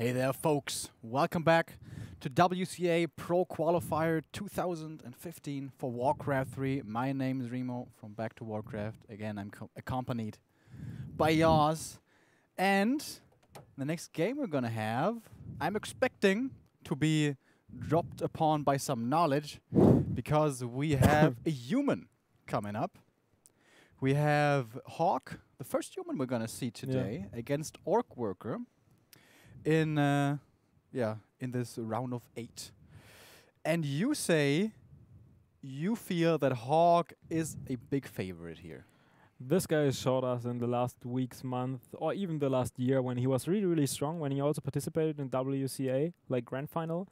Hey there, folks. Welcome back to WCA Pro Qualifier 2015 for WarCraft 3. My name is Remo from Back to Warcraft. Again, I'm accompanied by Yaz. And the next game we're going to have, I'm expecting to be dropped upon by some knowledge because we have a human coming up. We have HawK, the first human we're going to see today, against OrcWorker in this round of 8. And you say you feel that HawK is a big favorite here. This guy showed us in the last weeks, month, or even the last year when he was really, really strong, when he also participated in WCA, like Grand Final,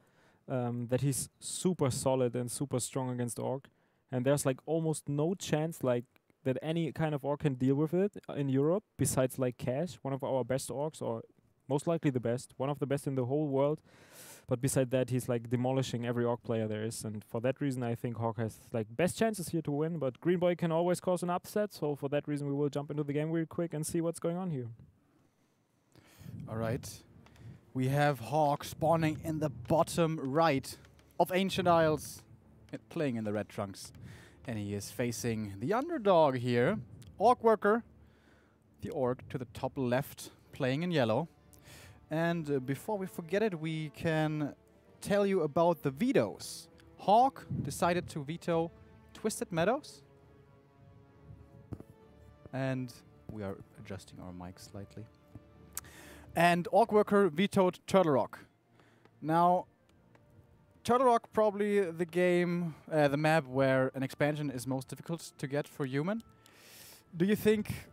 that he's super solid and super strong against Orc. And there's like almost no chance like that any kind of Orc can deal with it in Europe, besides like Cash, one of our best Orcs, or most likely the best, one of the best in the whole world. But beside that, he's like demolishing every Orc player there is. And for that reason, I think HawK has like best chances here to win. But Green Boy can always cause an upset. So for that reason, we will jump into the game real quick and see what's going on here. All right. We have HawK spawning in the bottom right of Ancient Isles, playing in the red trunks. And he is facing the underdog here, OrcWorker, the Orc to the top left, playing in yellow. And before we forget it, we can tell you about the vetoes. HawK decided to veto Twisted Meadows. And we are adjusting our mic slightly. And OrcWorker vetoed Turtle Rock. Now, Turtle Rock probably the game, the map where an expansion is most difficult to get for human. Do you think...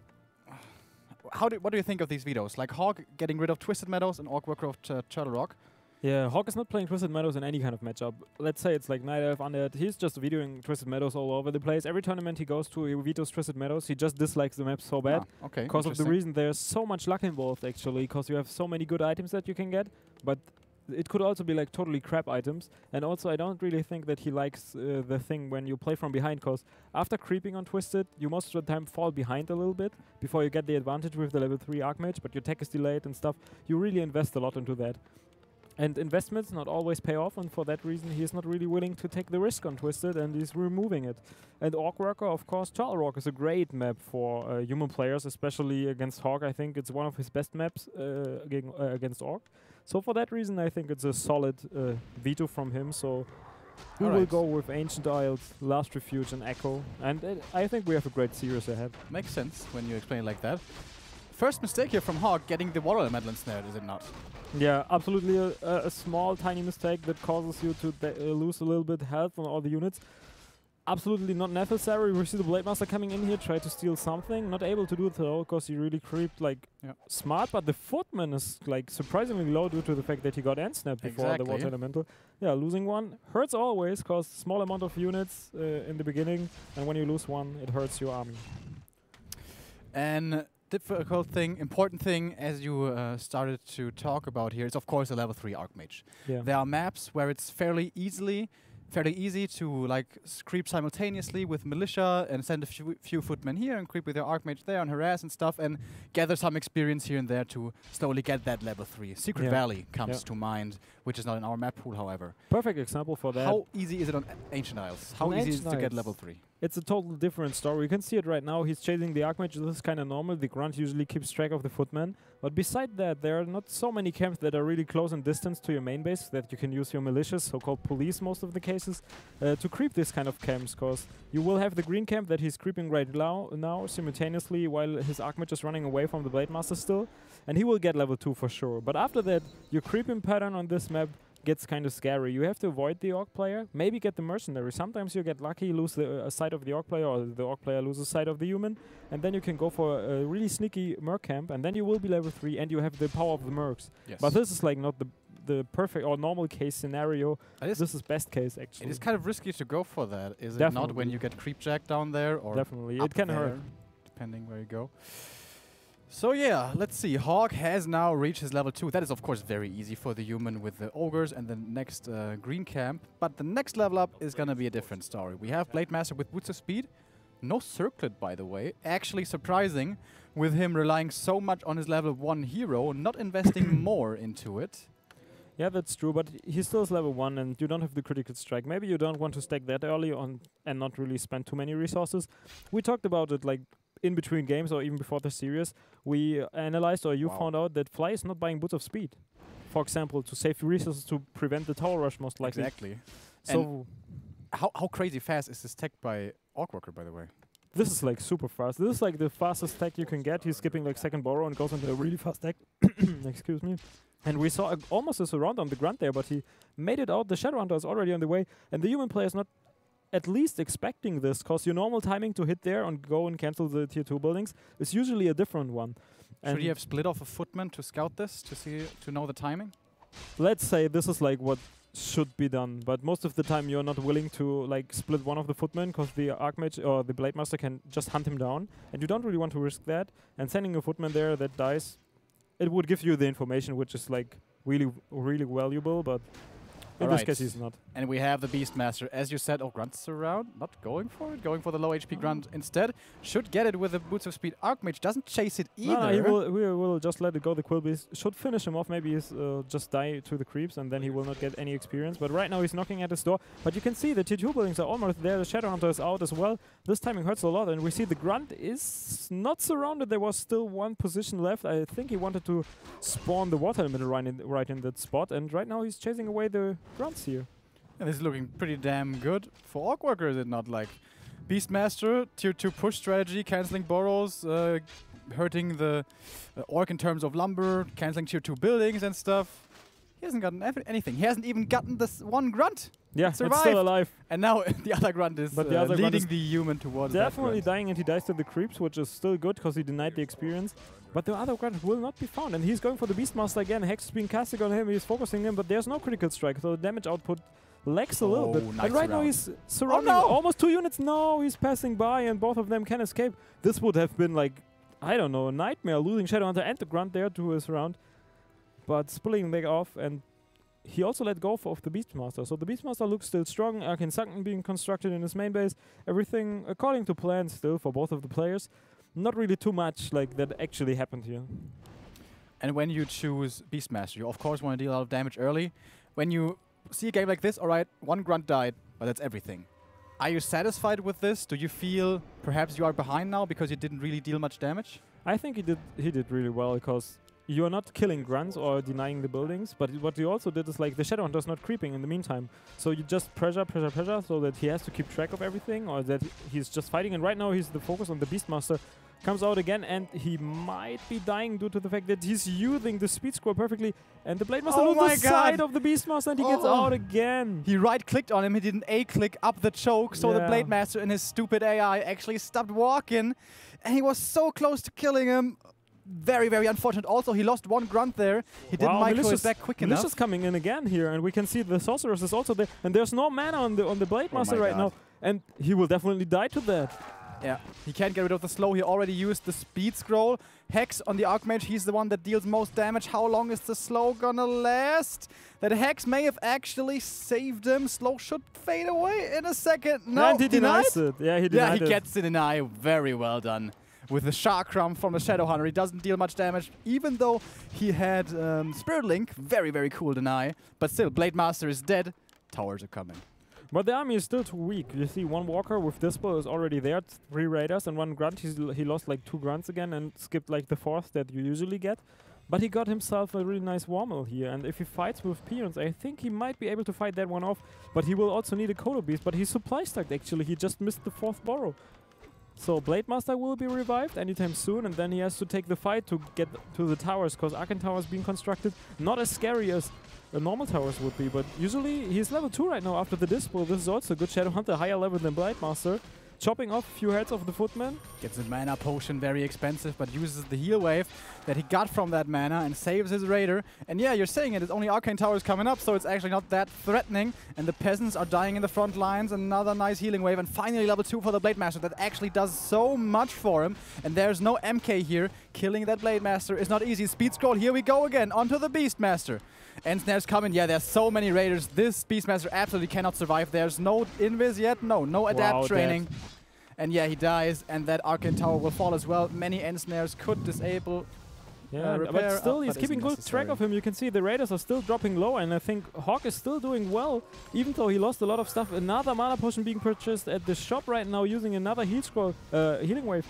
what do you think of these vetoes? Like HawK getting rid of Twisted Meadows and OrcWorker of Turtle Rock? Yeah, HawK is not playing Twisted Meadows in any kind of matchup. Let's say it's like Night Elf, Undead. He's just vetoing Twisted Meadows all over the place. Every tournament he goes to, he vetoes Twisted Meadows. He just dislikes the map so bad. Ah, okay. Because of the reason there's so much luck involved, actually. Because you have so many good items that you can get. But it could also be like totally crap items. And also I don't really think that he likes the thing when you play from behind, because after creeping on Twisted, you most of the time fall behind a little bit before you get the advantage with the level 3 Archmage, but your tech is delayed and stuff. You really invest a lot into that. And investments not always pay off, and for that reason he is not really willing to take the risk on Twisted, and he's removing it. And OrcWorker, of course, Turtle Rock is a great map for human players, especially against HawK. I think it's one of his best maps against Orc. So for that reason, I think it's a solid veto from him. So we will go with Ancient Isles, Last Refuge, and Echo. And I think we have a great series ahead. Makes sense when you explain it like that. First mistake here from HawK, getting the Water Elemental ensnared, is it not? Yeah, absolutely a small, tiny mistake that causes you to lose a little bit health on all the units. Absolutely not necessary. We see the Blade Master coming in here, try to steal something. Not able to do it though, because he really creeped like smart, but the Footman is like surprisingly low due to the fact that he got end snap before the Water Elemental. Yeah, losing one hurts always, because small amount of units in the beginning, and when you lose one, it hurts your army. And difficult thing, important thing, as you started to talk about here, is of course a level 3 Archmage. Yeah. There are maps where it's fairly easy to like creep simultaneously with militia and send a few footmen here and creep with your Archmage there and harass and stuff and gather some experience here and there to slowly get that level 3. Secret Valley comes to mind, which is not in our map pool, however. Perfect example for that. How easy is it on Ancient Isles? How easy is it to get level 3? It's a total different story. You can see it right now. He's chasing the Archmage. This is kind of normal. The Grunt usually keeps track of the Footman. But beside that, there are not so many camps that are really close in distance to your main base that you can use your militias, so-called police most of the cases, to creep this kind of camps, because you will have the green camp that he's creeping right now simultaneously while his Archmage is running away from the Blade Master still, and he will get level 2 for sure. But after that, your creeping pattern on this map gets kind of scary. You have to avoid the Orc player, maybe get the Mercenary. Sometimes you get lucky, lose the side of the Orc player, or the Orc player loses side of the human, and then you can go for a really sneaky Merc camp, and then you will be level 3, and you have the power of the Mercs. Yes. But this is like not the perfect or normal case scenario. This is best case, actually. It is kind of risky to go for that, is it not, when you get Creepjack down there? Or definitely, it can hurt. Depending where you go. So yeah, let's see. HawK has now reached his level 2. That is of course very easy for the human with the ogres and the next green camp. But the next level up is gonna be a different story. We have Blade Master with Boots of Speed, No circlet, by the way. Actually surprising, with him relying so much on his level 1 hero, not investing more into it. Yeah, that's true, but he still is level 1 and you don't have the critical strike. Maybe you don't want to stack that early on and not really spend too many resources. We talked about it like in between games or even before the series. We analyzed, or you found out, that Fly is not buying Boots of Speed. For example, to save resources to prevent the tower rush, most likely. Exactly. So how crazy fast is this tech by OrcWorker, by the way? this is like super fast. This is like the fastest tech you can get. He's skipping like second borrow and goes into a really fast tech. Excuse me. And we saw almost a surround on the grunt there, but he made it out. The Shadowhunter is already on the way, and the human player is not at least expecting this, because your normal timing to hit there and go and cancel the tier 2 buildings is usually a different one. Should he have split off a footman to scout this, to know the timing? Let's say this is like what should be done, but most of the time you're not willing to like split one of the footmen, because the Archmage or the Blade Master can just hunt him down, and you don't really want to risk that. And sending a footman there that dies, it would give you the information, which is like really valuable, but in this case he's not. And we have the Beastmaster, as you said. Oh, Grunt's around, not going for it, going for the low HP Grunt instead. Should get it with the Boots of Speed. Archmage doesn't chase it either. No, we will just let it go. The Quill Beast should finish him off. Maybe he's just die to the creeps, and then he will not get any experience. But right now he's knocking at his door. But you can see the tier 2 buildings are almost there. The Shadowhunter is out as well. This timing hurts a lot, and we see the Grunt is not surrounded. There was still one position left. I think he wanted to spawn the Water Elemental right in that spot, and right now he's chasing away the Grunts here. And this is looking pretty damn good for OrcWorker, is it not? Like, Beastmaster, tier 2 push strategy, cancelling burrows, hurting the Orc in terms of lumber, cancelling tier 2 buildings and stuff. He hasn't gotten anything. He hasn't even gotten this one Grunt. Yeah, it's still alive. And now the other Grunt is leading the human towards definitely dying, and he dies to the creeps, which is still good because he denied the experience. But the other Grunt will not be found, and he's going for the Beastmaster again. Hex is being casted on him, he's focusing him, but there's no critical strike, so the damage output lags a little bit. Nice and right now he's surrounding almost 2 units. No, he's passing by, and both of them can escape. This would have been like, I don't know, a nightmare, losing Shadowhunter and the Grunt there to his round. But splitting them off, and he also let go of the Beastmaster. So the Beastmaster looks still strong. Arcane Sunken being constructed in his main base. Everything according to plan still for both of the players. Not really too much like that actually happened here. And when you choose Beastmaster, you of course want to deal a lot of damage early. When you see a game like this, alright, one Grunt died, but that's everything. Are you satisfied with this? Do you feel perhaps you are behind now because you didn't really deal much damage? I think he did really well, because you're not killing Grunts or denying the buildings, but what you also did is like the Shadowhunter's not creeping in the meantime. So you just pressure so that he has to keep track of everything, or that he's just fighting. And right now he's the focus on the Beastmaster. Comes out again, and he might be dying due to the fact that he's using the speed scroll perfectly, and the Blade Master loses the side of the Beastmaster, and he gets out again. He right-clicked on him, he did an A-click up the choke, so the Blade Master and his stupid AI actually stopped walking, and he was so close to killing him. Very, very unfortunate. Also, he lost one Grunt there. He didn't micro it back quick enough. Malicious coming in again here, and we can see the Sorceress is also there, and there's no mana on the Blade Master right now, and he will definitely die to that. Yeah, he can't get rid of the slow. He already used the speed scroll. Hex on the Archmage, he's the one that deals most damage. How long is the slow gonna last? That Hex may have actually saved him. Slow should fade away in a second. No, and he denies it. Yeah, he denied it. Yeah, he gets the deny. Very well done. With the Chakram from the Shadowhunter, he doesn't deal much damage, even though he had Spirit Link. Very, very cool deny. But still, Blade Master is dead. Towers are coming. But the army is still too weak. You see, one Walker with Dispel is already there, 3 Raiders and 1 Grunt. He lost like 2 Grunts again and skipped like the 4th that you usually get. But he got himself a really nice Wormel here, and if he fights with Peons, I think he might be able to fight that one off. But he will also need a Kodo Beast, but he's supply stacked actually. He just missed the 4th borrow. So Blade Master will be revived anytime soon, and then he has to take the fight to get to the towers, because Arcane Towers being constructed. Not as scary as normal towers would be, but usually he's level 2 right now after the Dispo. This is also a good Shadowhunter, higher level than Blade Master. Chopping off a few heads of the Footman. Gets a mana potion, very expensive, but uses the heal wave that he got from that mana and saves his Raider. And yeah, you're saying it's only Arcane Towers coming up, so it's actually not that threatening. And the peasants are dying in the front lines. Another nice healing wave, and finally level 2 for the Blade Master. That actually does so much for him. And there's no MK here. Killing that Blade Master is not easy. Speed scroll, here we go again, onto the Beastmaster. And snares coming. Yeah, there's so many Raiders. This Beastmaster absolutely cannot survive. There's no invis yet. No adapt training. And yeah, he dies, and that Arcane Tower will fall as well. Many end snares could disable. Yeah, repair, but still, he's but keeping isn't good track of him. You can see the Raiders are still dropping low, and I think HawK is still doing well, even though he lost a lot of stuff. Another mana potion being purchased at the shop right now, using another healing wave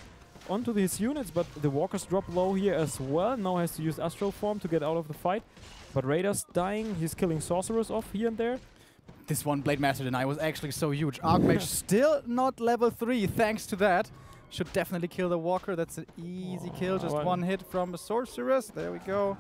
onto his units, but the walkers drop low here as well. Now has to use Astral Form to get out of the fight. But Raiders dying, he's killing sorcerers off here and there. This one Blade Master deny was actually so huge. Archmage still not level 3 thanks to that. Should definitely kill the walker. That's an easy kill. Just one hit from a sorceress. There we go.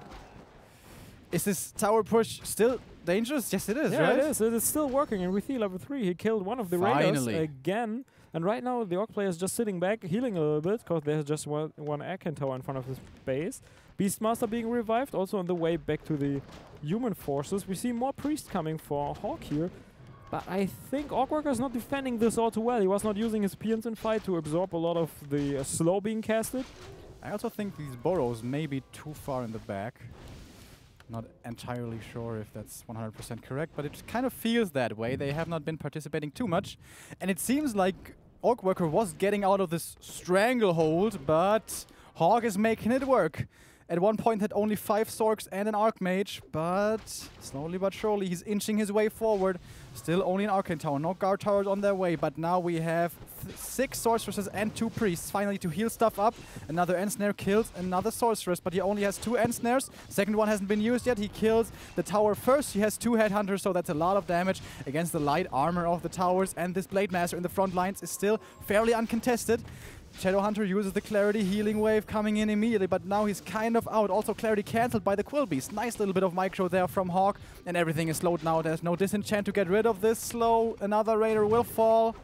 Is this tower push still dangerous? Yes, it is, yeah, right? it is. It is still working. And we see level 3. He killed one of the Raiders again. And right now, the Orc player is just sitting back, healing a little bit, because there's just one Arcane Tower in front of his base. Beastmaster being revived, also on the way back to the human forces. We see more priests coming for HawK here. But I think OrcWorker is not defending this all too well. He was not using his peons in fight to absorb a lot of the slow being casted. I also think these burrows may be too far in the back. Not entirely sure if that's 100% correct, but it kind of feels that way. They have not been participating too much. And it seems like OrcWorker was getting out of this stranglehold, but HawK is making it work. At one point had only 5 Sorks and an Archmage, but slowly but surely he's inching his way forward. Still only an Arcane Tower, no guard towers on their way, but now we have 6 Sorceresses and 2 Priests finally to heal stuff up. Another End Snare kills another Sorceress, but he only has 2 End Snares. Second one hasn't been used yet. He kills the tower first. He has 2 Headhunters, so that's a lot of damage against the light armor of the towers, and this Blade Master in the front lines is still fairly uncontested. Shadowhunter uses the Clarity healing wave coming in immediately, but now he's kind of out. Also Clarity cancelled by the Quill Beast. Nice little bit of micro there from HawK, and everything is slowed now. There's no disenchant to get rid of this slow. Another Raider will fall,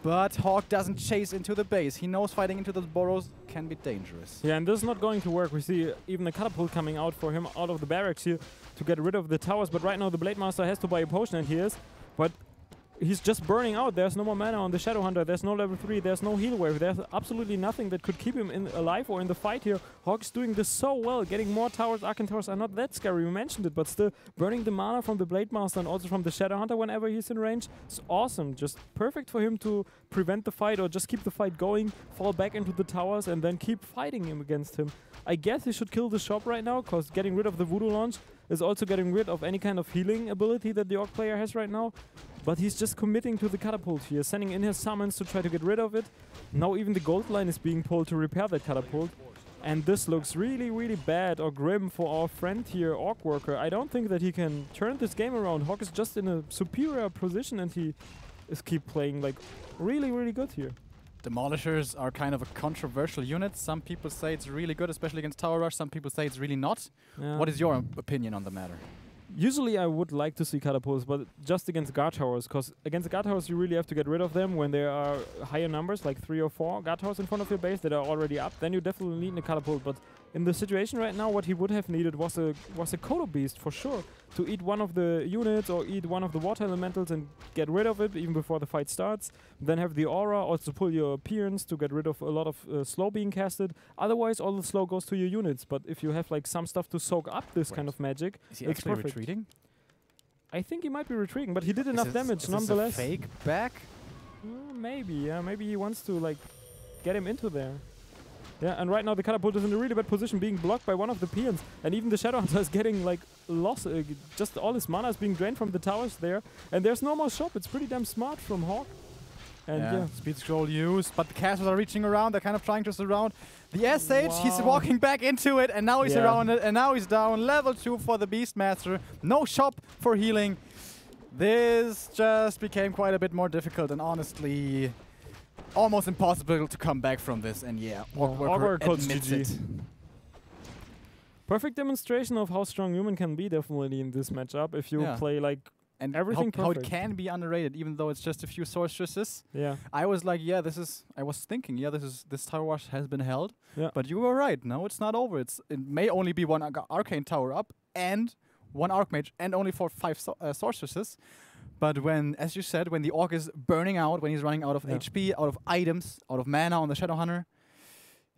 but HawK doesn't chase into the base. He knows fighting into those burrows can be dangerous. Yeah, and this is not going to work. We see even a catapult coming out for him out of the barracks here to get rid of the towers, but right now the Blade Master has to buy a potion, and he is. But he's just burning out. There's no more mana on the Shadowhunter. There's no level 3. There's no heal wave. There's absolutely nothing that could keep him alive or in the fight here. HawK's doing this so well. Getting more towers. Arcane Towers are not that scary. We mentioned it, but still burning the mana from the Blade Master and also from the Shadowhunter whenever he's in range. It's awesome. Just perfect for him to prevent the fight or just keep the fight going, fall back into the towers, and then keep fighting him against him. I guess he should kill the shop right now, because getting rid of the Voodoo Launch is also getting rid of any kind of healing ability that the Orc player has right now. But he's just committing to the catapult here, sending in his summons to try to get rid of it. Now even the gold line is being pulled to repair that catapult. And this looks really, really bad or grim for our friend here, OrcWorker. I don't think that he can turn this game around. HawK is just in a superior position, and he is keep playing like really, really good here. Demolishers are kind of a controversial unit. Some people say it's really good, especially against Tower Rush. Some people say it's really not. Yeah. What is your opinion on the matter? Usually I would like to see catapults, but just against guard towers, because against guard towers you really have to get rid of them when there are higher numbers, like 3 or 4 guard towers in front of your base that are already up. Then you definitely need a catapult, but in the situation right now, what he would have needed was a Kodo Beast for sure, to eat one of the units or eat one of the water elementals and get rid of it even before the fight starts. Then have the aura, also pull your peons to get rid of a lot of slow being casted. Otherwise, all the slow goes to your units. But if you have like some stuff to soak up this kind of magic, is he it's actually perfect. Retreating? I think he might be retreating, but he did enough damage nonetheless. Is this a fake back? Maybe, yeah. Maybe he wants to like get him into there. Yeah, and right now the catapult is in a really bad position, being blocked by one of the peons, and even the Shadowhunter is getting like lost. Just all his mana is being drained from the towers there, and there's no more shop. It's pretty damn smart from HawK. And yeah, speed scroll used, but the castles are reaching around. They're kind of trying to surround the SH. He's walking back into it, and now he's surrounded, and now he's down. Level 2 for the Beastmaster. No shop for healing. This just became quite a bit more difficult, and honestly, almost impossible to come back from this. And yeah, OrcWorker admits it. Perfect demonstration of how strong human can be, definitely in this matchup. If you play like and everything how it can be underrated, even though it's just a few sorceresses. Yeah, I was like, yeah, I was thinking, yeah, this Tower Rush has been held. Yeah, but you were right. No, it's not over. It may only be one Arcane Tower up and one Archmage, and only for 5 sorceresses. But when, as you said, when the Orc is burning out, when he's running out of HP, out of items, out of mana on the Shadowhunter,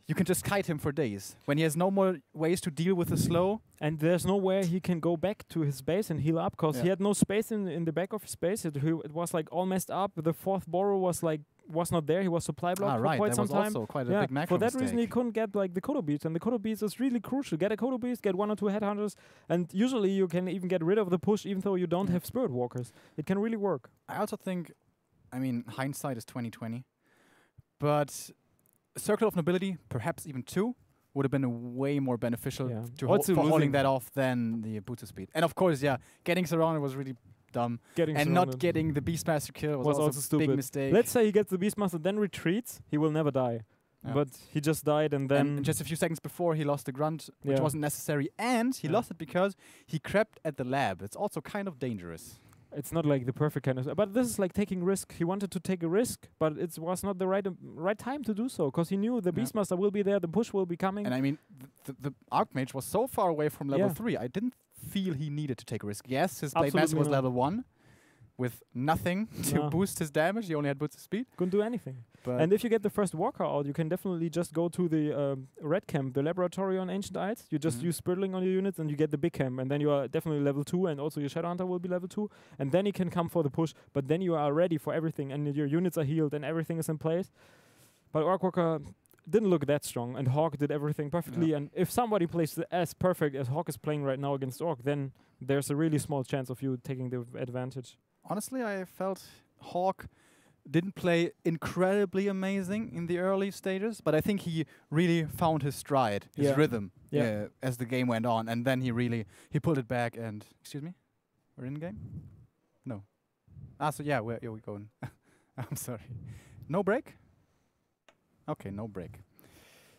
you can just kite him for days. When he has no more ways to deal with the slow. And there's nowhere he can go back to his base and heal up, because he had no space in the back of his base. It was like all messed up. The 4th Borrow was like was not there. He was supply blocked for quite some time. That was also quite a big macro for that reason, he mistake. couldn't get like the Kodo Beast, and the Kodo Beast is really crucial. Get a Kodo Beast, get 1 or 2 Headhunters, and usually you can even get rid of the push even though you don't have Spirit Walkers. It can really work. I also think, I mean, hindsight is 20/20, but Circle of Nobility, perhaps even 2, would have been way more beneficial for holding that off than the Booster Speed. And of course, getting surrounded was really dumb. Not getting the Beastmaster kill was also a stupid. big mistake. Let's say he gets the Beastmaster, then retreats, he will never die. Yeah. But he just died, and then... And just a few seconds before, he lost the Grunt, which wasn't necessary. And he lost it because he crept at the lab. It's also kind of dangerous. It's not like the perfect kind of... But this is like taking risk. He wanted to take a risk, but it was not the right time to do so, because he knew the Beastmaster will be there, the push will be coming. And I mean, the Archmage was so far away from level 3, I didn't feel he needed to take a risk. Yes, his Blade Master was level 1, with nothing to boost his damage. He only had boost speed. Couldn't do anything. But and if you get the first Walker out, you can definitely just go to the red camp, the laboratory on Ancient Ites. You just use Spirtling on your units, and you get the big camp. And then you are definitely level 2, and also your Shadowhunter will be level 2. And then you can come for the push. But then you are ready for everything, and your units are healed, and everything is in place. But OrcWorker didn't look that strong, and HawK did everything perfectly. And if somebody plays as perfect as HawK is playing right now against Orc, then there's a really small chance of you taking the advantage. Honestly, I felt HawK didn't play incredibly amazing in the early stages, but I think he really found his stride, his rhythm, as the game went on, and then he pulled it back. And excuse me, we're in game? No. So we're going. I'm sorry. No break? Okay, no break.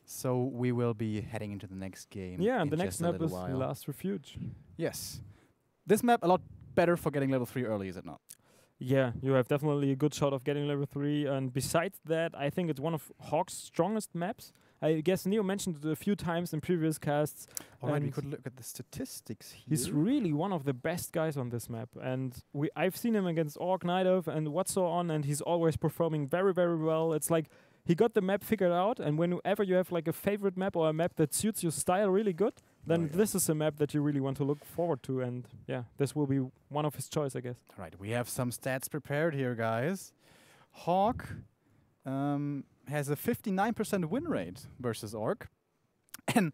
So we will be heading into the next game. Yeah, and the next map is Last Refuge. Yes. This map a lot better for getting level 3 early, is it not? Yeah, you have definitely a good shot of getting level 3, and besides that, I think it's one of HawK's strongest maps. I guess Neo mentioned it a few times in previous casts. Alright, we could look at the statistics here. He's really one of the best guys on this map, and I've seen him against Orc, Night Elf, and what's so on, and he's always performing very, very well. It's like he got the map figured out, and whenever you have like a favorite map or a map that suits your style really good, then this is a map that you really want to look forward to, and this will be one of his choice, I guess. All right, we have some stats prepared here, guys. HawK has a 59% win rate versus Orc, and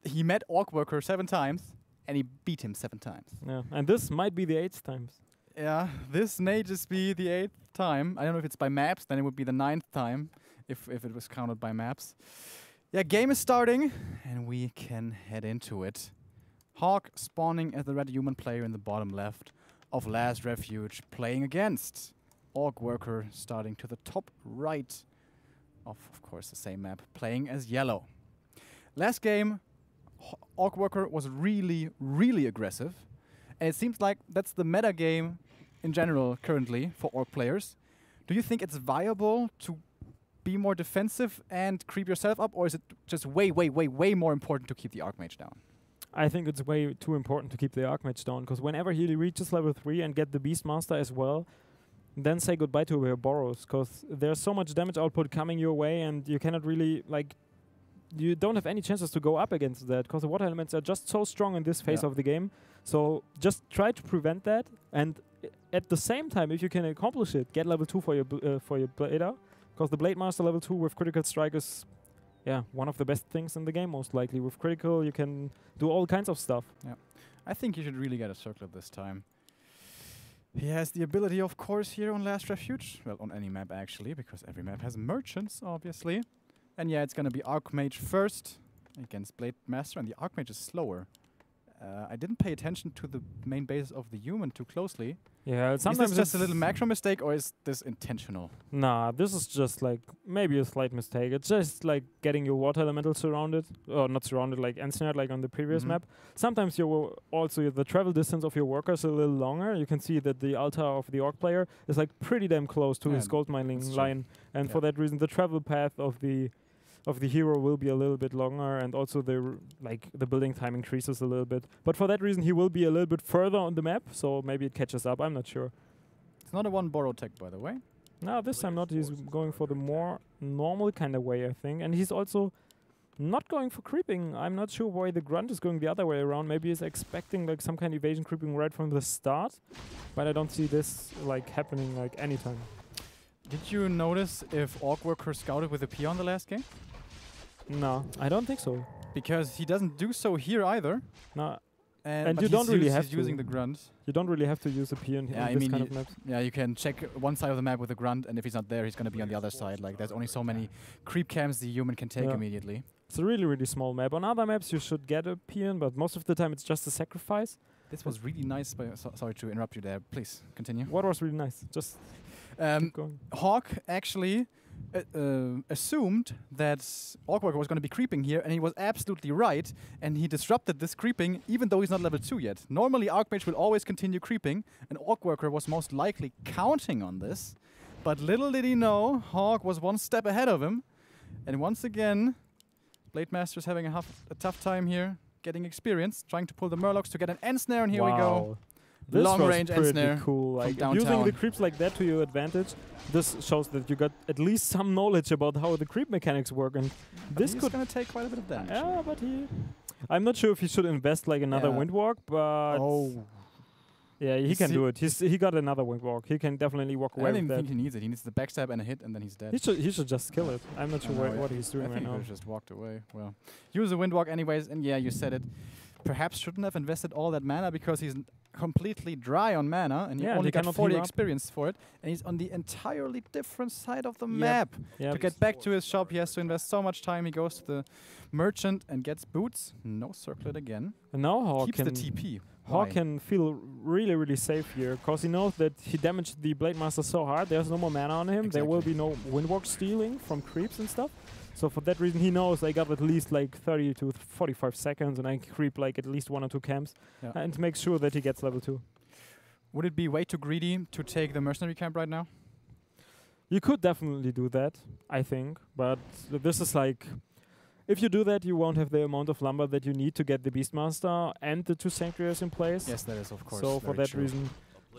he met OrcWorker 7 times, and he beat him 7 times. Yeah, and this might be the 8th time. Yeah, this may just be the 8th time. I don't know if it's by maps, then it would be the 9th time if it was counted by maps. Yeah, game is starting, and we can head into it. HawK spawning as the red human player in the bottom left of Last Refuge, playing against OrcWorker starting to the top right of course, the same map, playing as yellow. Last game, OrcWorker was really, really aggressive, and it seems like that's the meta game in general currently for Orc players. Do you think it's viable to be more defensive and creep yourself up, or is it just way, way, way, way more important to keep the Archmage down? I think it's way too important to keep the Archmage down, because whenever he reaches level 3 and get the Beastmaster as well, then say goodbye to your Boros, because there's so much damage output coming your way, and you cannot really, you don't have any chances to go up against that, because the water elements are just so strong in this phase of the game. So just try to prevent that, and at the same time, if you can accomplish it, get level 2 for your Blader, because the Blade Master level 2 with Critical Strike is one of the best things in the game, most likely. With Critical, you can do all kinds of stuff. Yeah, I think you should really get a Circlet this time. He has the ability, of course, here on Last Refuge. Well, on any map, actually, because every map has merchants, obviously. And yeah, it's going to be Archmage first against Blade Master, and the Archmage is slower. I didn't pay attention to the main base of the human too closely. Yeah, sometimes is this just a little macro mistake, or is this intentional? Nah, this is just maybe a slight mistake. It's just getting your water elemental surrounded, or not surrounded, ensnared like on the previous map. Sometimes the travel distance of your workers a little longer. You can see that the altar of the Orc player is pretty damn close to his gold mining line, and for that reason, the travel path of the hero will be a little bit longer, and also the building time increases a little bit. But for that reason, he will be a little bit further on the map, so maybe it catches up. I'm not sure. It's not a 1 borrow tech, by the way. No, this time not. He's going for the more normal kind of way, I think. And he's also not going for creeping. I'm not sure why the Grunt is going the other way around. Maybe he's expecting some kind of evasion creeping right from the start. But I don't see this happening anytime. Did you notice if OrcWorker scouted with a Peon the last game? No, I don't think so. Because he doesn't do so here either. No. And you don't really have he's to. using the grunt. You don't really have to use a peon Yeah, on this kind of maps. Yeah, you can check one side of the map with a grunt, and if he's not there, he's going to be on the other side. Like, there's only so many creep camps the human can take immediately. It's a really, really small map. On other maps, you should get a peon, but most of the time, it's just a sacrifice. This was really nice. Sorry to interrupt you there. Please continue. What was really nice? Just keep going. HawK actually assumed that OrcWorker was going to be creeping here, and he was absolutely right, and he disrupted this creeping even though he's not level 2 yet. Normally Archmage will always continue creeping, and OrcWorker was most likely counting on this, but little did he know HawK was one step ahead of him, and once again Blade Master's having a tough time here, getting experience, trying to pull the Murlocs to get an end snare, and here we go. This Long was range end snare. Cool. Like using the creeps like that to your advantage. This shows that you got at least some knowledge about how the creep mechanics work, and this he's could gonna take quite a bit of damage. Yeah, but I'm not sure if he should invest like another Windwalk, but yeah, he can do it. He got another Windwalk. He can definitely walk away with that. I don't think he needs it. He needs the backstab and a hit, and then he's dead. He should just kill it. I'm not sure what he's doing right now. I think he just walked away. Well, use a Windwalk anyways, and yeah, you said it. Perhaps shouldn't have invested all that mana because he's completely dry on mana, and he only got 40 experience for it, and he's on the entirely different side of the map. To get back to his shop, he has to invest so much time. He goes to the merchant and gets boots. No circlet again. And now HawK keeps the TP. HawK can feel really, really safe here because he knows that he damaged the Blade Master so hard. There's no more mana on him. There will be no Windwalk stealing from creeps and stuff. So for that reason, he knows I got at least like 30 to 45 seconds, and I can creep like at least 1 or 2 camps and make sure that he gets level 2. Would it be way too greedy to take the mercenary camp right now? You could definitely do that, I think. But this is like, if you do that, you won't have the amount of lumber that you need to get the Beastmaster and the 2 Sanctuaries in place. Yes, that is of course. So for that reason,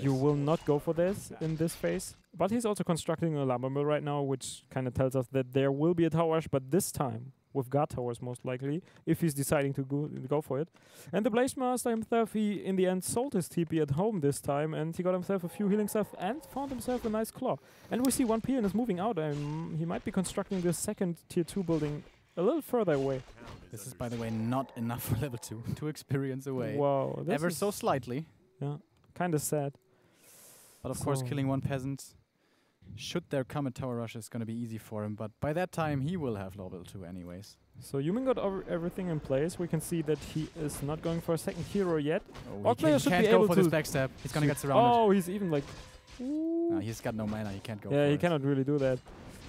you will not go for this in this phase. But he's also constructing a lumber mill right now, which kind of tells us that there will be a tower rush, but this time with guard towers most likely, if he's deciding to go for it. And the Blade Master himself, he in the end sold his TP at home this time, and he got himself a few healing stuff and found himself a nice claw. And we see one peon is moving out, and he might be constructing the second tier 2 building a little further away. This is, by the way, not enough for level 2 to experience away. Wow. Ever so slightly. Yeah, kind of sad. But of course, killing one peasant, should there come a tower rush, is going to be easy for him. But by that time, he will have level 2 anyways. So Yumin got everything in place. We can see that he is not going for a second hero yet. Oh, he can't go for this backstab. He's going to get surrounded. Oh, he's even like... No, he's got no mana. He can't go for it. Yeah, he cannot really do that.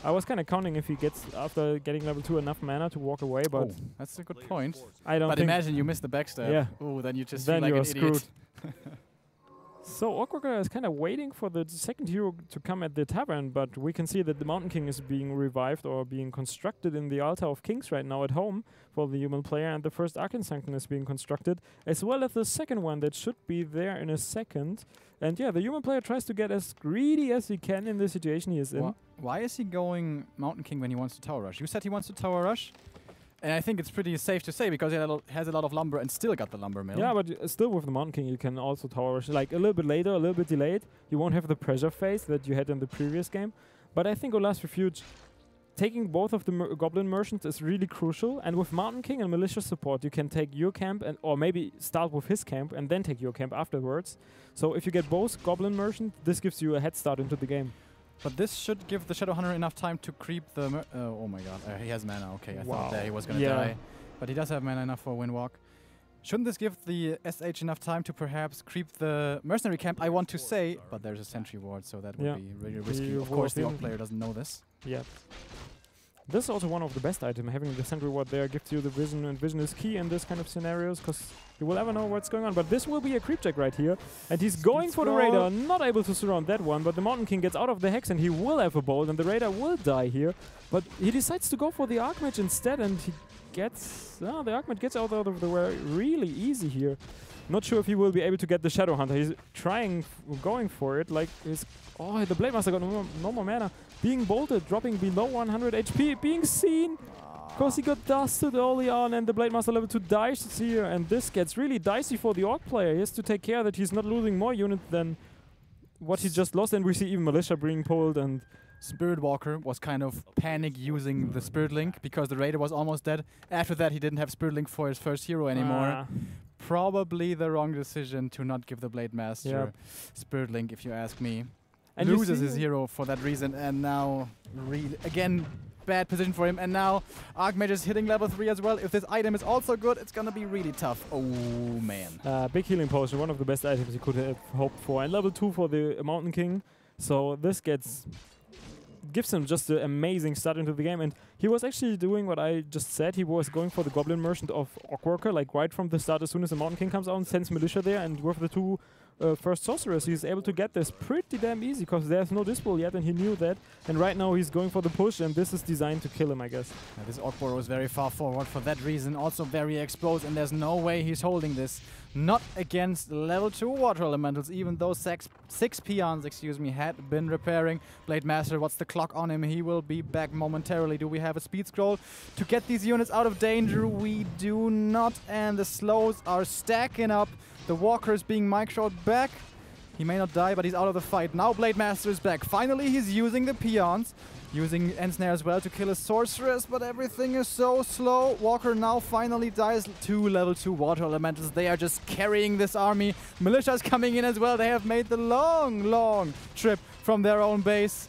I was kind of counting if he gets, after getting level 2, enough mana to walk away, but... Oh, that's a good point. I don't But imagine you miss the backstab. Yeah. Oh, then you just feel like an idiot. So OrcWorker is kind of waiting for the second hero to come at the tavern, but we can see that the Mountain King is being revived or being constructed in the Altar of Kings right now at home for the human player, and the first Arcane Sanctum is being constructed, as well as the second one that should be there in a second. And yeah, the human player tries to get as greedy as he can in the situation he is in. Why is he going Mountain King when he wants to tower rush? You said he wants to tower rush? And I think it's pretty safe to say because he has a lot of lumber and still got the lumber mill. Yeah, but still with the Mountain King you can also tower rush. Like a little bit later, a little bit delayed. You won't have the pressure phase that you had in the previous game. But I think Olaf's Refuge, taking both of the Goblin Merchants is really crucial. And with Mountain King and Militia support, you can take your camp and or maybe start with his camp and then take your camp afterwards. So if you get both Goblin Merchants, this gives you a head start into the game. But this should give the Shadow Hunter enough time to creep the... oh my god, he has mana, okay. I thought that he was going to die. But he does have mana enough for a Windwalk. Shouldn't this give the SH enough time to perhaps creep the Mercenary camp? I want to say, but there's a Sentry Ward, so that would be really risky. Of course, the Orc player doesn't know this. Yeah. This is also one of the best items. Having the Sentry Ward there gives you the vision, and vision is key in this kind of scenarios because you will never know what's going on. But this will be a creep check right here, and he's going for the Raider, not able to surround that one, but the Mountain King gets out of the Hex and he will have a bolt, and the Raider will die here. But he decides to go for the Archmage instead, and he gets... the Archmage gets out of the way really easy here. Not sure if he will be able to get the Shadow Hunter. He's going for it, like his... Oh, the Blade Master got no more mana. Being bolted, dropping below 100 HP, being seen. Because he got dusted early on, and the Blade Master level 2 dies here. And this gets really dicey for the Orc player. He has to take care that he's not losing more units than what he just lost. And we see even Militia being pulled, and Spirit Walker was kind of panic using the Spirit Link because the Raider was almost dead. After that, he didn't have Spirit Link for his first hero anymore. Probably the wrong decision to not give the Blade Master Spirit Link, if you ask me. And loses his hero for that reason, and now again bad position for him. And now Archmage is hitting level 3 as well. If this item is also good, it's gonna be really tough. Oh man. Big healing potion, one of the best items you could have hoped for, and level 2 for the Mountain King. So this gives him just an amazing start into the game, and he was actually doing what I just said. He was going for the Goblin Merchant of OrcWorker, like right from the start. As soon as the Mountain King comes out and sends Militia there, and with the 2 first Sorcerers, he's able to get this pretty damn easy because there's no Dispel yet, and he knew that. And right now he's going for the push, and this is designed to kill him, I guess. Yeah, this Orc was very far forward for that reason, also very exposed, and there's no way he's holding this. Not against level 2 Water Elementals, even though 6 peons, had been repairing. Blade Master, what's the clock on him? He will be back momentarily. Do we have a speed scroll to get these units out of danger? We do not, and the slows are stacking up. The Walker is being mic-shot back. He may not die, but he's out of the fight. Now Blade Master is back. Finally, he's using the peons. Using Ensnare as well to kill a Sorceress, but everything is so slow. Walker now finally dies. 2 level 2 Water Elementals. They are just carrying this army. Militia is coming in as well. They have made the long trip from their own base.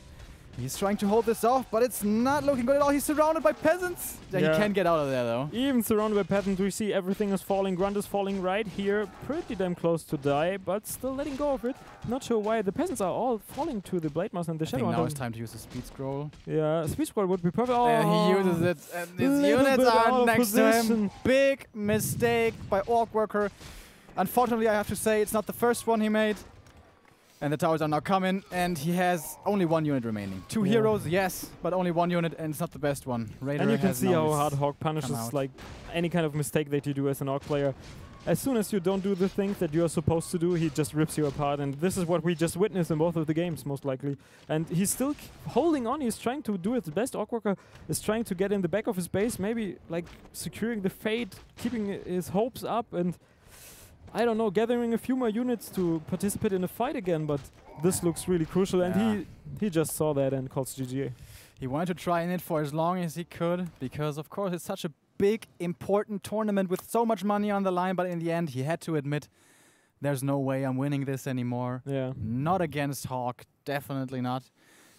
He's trying to hold this off, but it's not looking good at all. He's surrounded by peasants. Yeah, he can't get out of there, though. Even surrounded by peasants, we see everything is falling. Grunt is falling right here. Pretty damn close to die, but still letting go of it. Not sure why. The peasants are all falling to the Blade Master and the Shadow Hunter. Now it's time to use the Speed Scroll. Yeah, Speed Scroll would be perfect. Oh, and he uses it, and his units are next to him. Big mistake by OrcWorker. Unfortunately, I have to say, it's not the first one he made. And the towers are now coming, and he has only 1 unit remaining. 2 heroes, yes, but only 1 unit, and it's not the best one. Raider and you can see how hard HawK punishes like any kind of mistake that you do as an Orc player. As soon as you don't do the things that you're supposed to do, he just rips you apart, and this is what we just witnessed in both of the games, most likely. And he's still holding on, he's trying to do his best. OrcWorker is trying to get in the back of his base, maybe like securing the Fate, keeping his hopes up, and I don't know, gathering a few more units to participate in a fight again, but this looks really crucial, and he just saw that and calls GG. He wanted to try in it for as long as he could, because of course it's such a big, important tournament with so much money on the line, but in the end he had to admit, there's no way I'm winning this anymore. Yeah. Not against HawK, definitely not.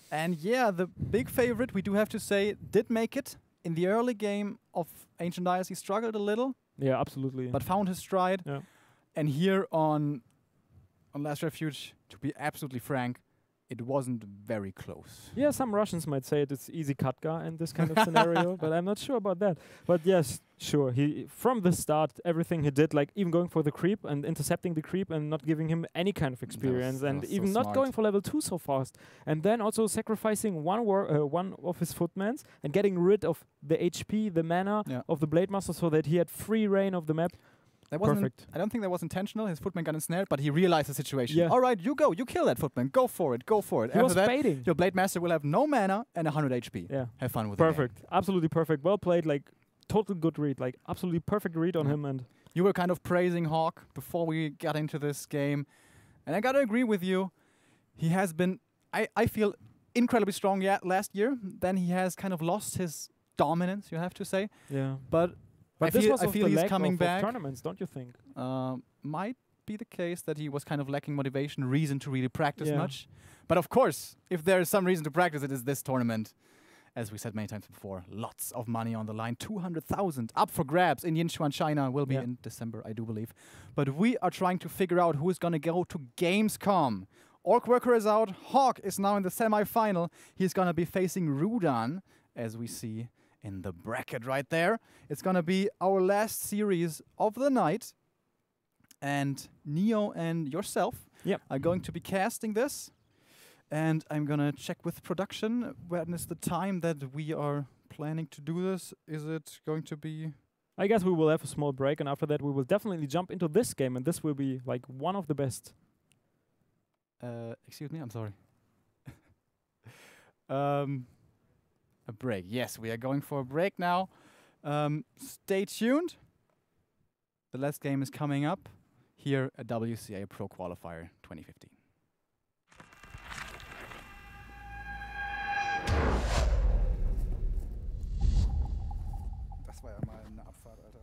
And yeah, the big favorite, we do have to say, did make it. In the early game of Ancient Dias, he struggled a little. Yeah, absolutely. But found his stride. Yeah. And here on Last Refuge, to be absolutely frank, it wasn't very close. Yeah, some Russians might say it's easy Katka in this kind of scenario, but I'm not sure about that. But yes, sure, he from the start, everything he did, like even going for the creep and intercepting the creep and not giving him any kind of experience, and even not going for level 2 so fast, and then also sacrificing one of his footmans and getting rid of the HP, the mana of the Blade Master, so that he had free reign of the map. That wasn't I don't think that was intentional. His footman got ensnared, but he realized the situation. Yeah. All right, you go. You kill that footman. Go for it. Go for it. He was baiting. Your Blade Master will have no mana and 100 HP. Yeah. Have fun with it. Perfect. Absolutely perfect. Well played. Like, total good read. Like, absolutely perfect read on him. And you were kind of praising HawK before we got into this game. And I got to agree with you. He has been, I feel, incredibly strong last year. Then he has kind of lost his dominance, you have to say. Yeah. But I feel he's coming back. Tournaments, don't you think? Might be the case that he was kind of lacking motivation, reason to really practice much. But of course, if there is some reason to practice, it is this tournament. As we said many times before, lots of money on the line. 200,000 up for grabs in Yinchuan, China. Will be in December, I do believe. But we are trying to figure out who is going to go to Gamescom. OrcWorker is out. HawK is now in the semi-final. He's going to be facing Rudan, as we see in the bracket right there. It's gonna be our last series of the night. And Neo and yourself are going to be casting this. And I'm gonna check with production. When is the time that we are planning to do this? Is it going to be... I guess we will have a small break, and after that we will definitely jump into this game, and this will be like one of the best. Excuse me, I'm sorry. A break. Yes, we are going for a break now. Stay tuned. The last game is coming up here at WCA Pro Qualifier 2015. Das war ja mal eine Abfahrt, Alter.